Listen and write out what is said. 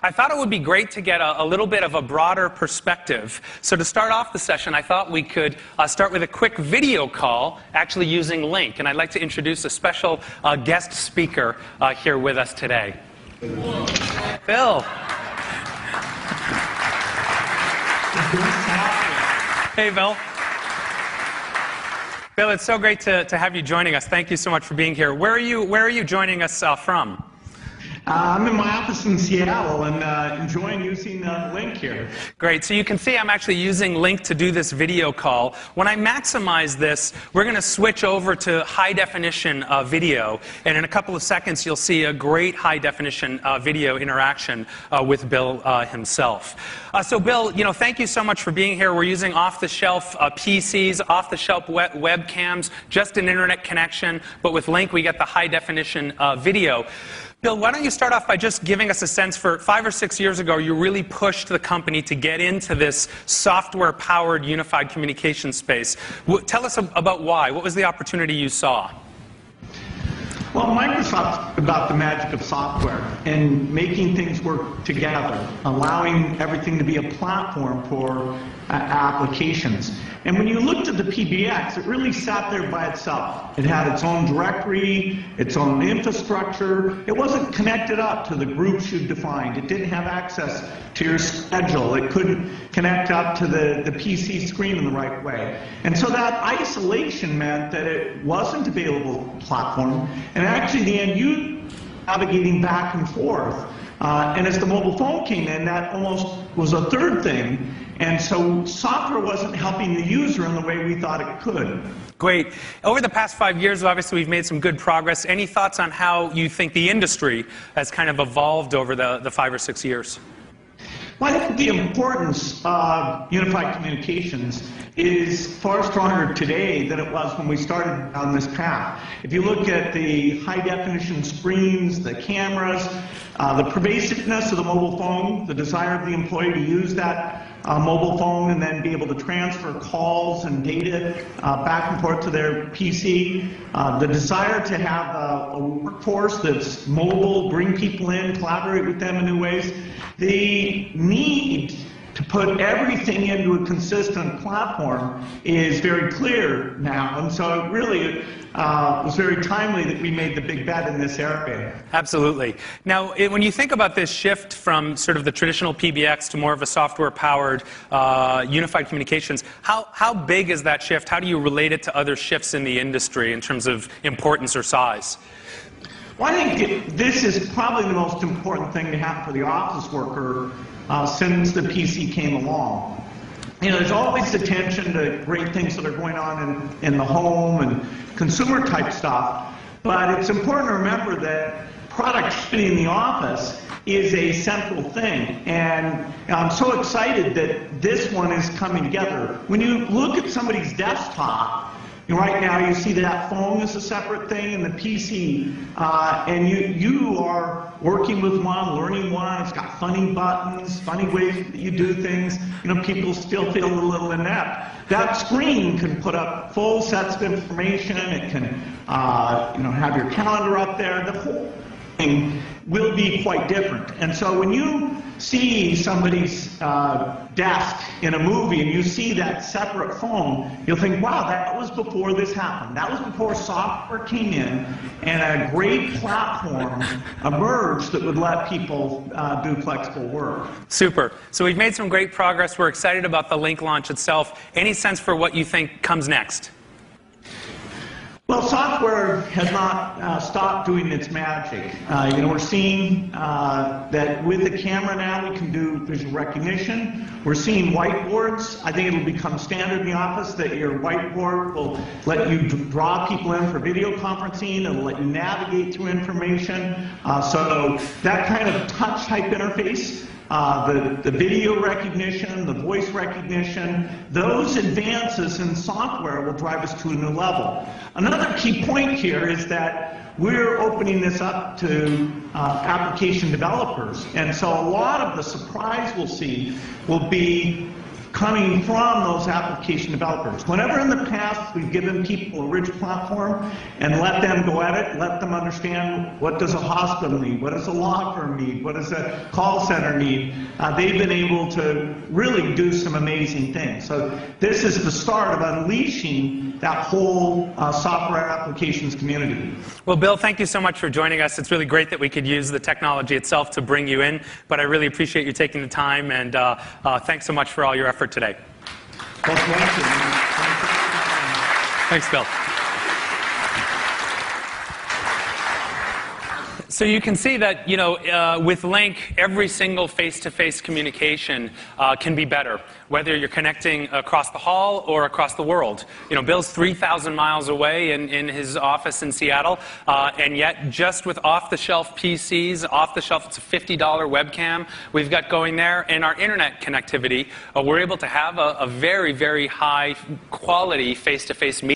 I thought it would be great to get a little bit of a broader perspective. So to start off the session, I thought we could start with a quick video call, actually using Link. And I'd like to introduce a special guest speaker here with us today. Bill. Hey, Bill. Bill, it's so great to have you joining us. Thank you so much for being here. Where are you joining us from? I'm in my office in Seattle and enjoying using Link here. Great. So you can see I'm actually using Link to do this video call. When I maximize this, we're going to switch over to high-definition video. And in a couple of seconds, you'll see a great high-definition video interaction with Bill himself. So Bill, thank you so much for being here. We're using off-the-shelf PCs, off-the-shelf webcams, just an internet connection. But with Link, we get the high-definition video. Bill, why don't you start off by just giving us a sense for 5 or 6 years ago, you really pushed the company to get into this software-powered unified communication space. Tell us about why. What was the opportunity you saw? Well, Microsoft's about the magic of software and making things work together, allowing everything to be a platform for applications. And when you looked at the PBX, it really sat there by itself. It had its own directory, its own infrastructure. It wasn't connected up to the groups you defined. It didn't have access to your schedule. It couldn't connect up to the PC screen in the right way. And so that isolation meant that it wasn't available platform. And actually, in the end, you navigating back and forth. And as the mobile phone came in, that almost was a third thing. And so software wasn't helping the user in the way we thought it could. Great. Over the past 5 years, obviously, we've made some good progress. Any thoughts on how you think the industry has kind of evolved over the 5 or 6 years? Well, I think the importance of unified communications is far stronger today than it was when we started on this path. If you look at the high-definition screens, the cameras, the pervasiveness of the mobile phone, the desire of the employee to use that mobile phone and then be able to transfer calls and data back and forth to their PC, the desire to have a workforce that's mobile, bring people in, collaborate with them in new ways, the need to put everything into a consistent platform is very clear now. And so it really was very timely that we made the big bet in this area. Absolutely. Now, when you think about this shift from sort of the traditional PBX to more of a software-powered unified communications, how big is that shift? How do you relate it to other shifts in the industry in terms of importance or size? Well, I think this is probably the most important thing to happen for the office worker since the PC came along. There's always attention to great things that are going on in the home and consumer type stuff, but it's important to remember that productivity in the office is a central thing, and I'm so excited that this one is coming together. When you look at somebody's desktop, right now you see that phone is a separate thing and the PC, and you are working with one, learning one. It's got funny buttons, funny ways that you do things. People still feel a little inept. That screen can put up full sets of information. It can have your calendar up there. The whole thing will be quite different. And so when you see somebody's desk in a movie and you see that separate phone, you'll think, wow, that was before this happened. That was before software came in and a great platform emerged that would let people do flexible work. Super. So we've made some great progress. We're excited about the Link launch itself. Any sense for what you think comes next? Well, software has not stopped doing its magic. We're seeing that with the camera now we can do visual recognition. We're seeing whiteboards. I think it'll become standard in the office that your whiteboard will let you draw people in for video conferencing. It'll let you navigate through information. So that kind of touch type interface, the video recognition, the voice recognition, those advances in software will drive us to a new level. Another key point here is that we're opening this up to application developers. And so a lot of the surprise we'll see will be coming from those application developers. Whenever in the past we've given people a rich platform and let them go at it, let them understand what does a hospital need, what does a law firm need, what does a call center need, they've been able to really do some amazing things. So this is the start of unleashing that whole software applications community. Well, Bill, thank you so much for joining us. It's really great that we could use the technology itself to bring you in, but I really appreciate you taking the time, and thanks so much for all your effort today. Well, thank you. Thanks, Bill. So you can see that, with Link, every single face-to-face communication can be better, whether you're connecting across the hall or across the world. Bill's 3,000 miles away in his office in Seattle, and yet just with off-the-shelf PCs, off-the-shelf, it's a $50 webcam we've got going there, and our internet connectivity, we're able to have a very, very high quality face-to-face meeting.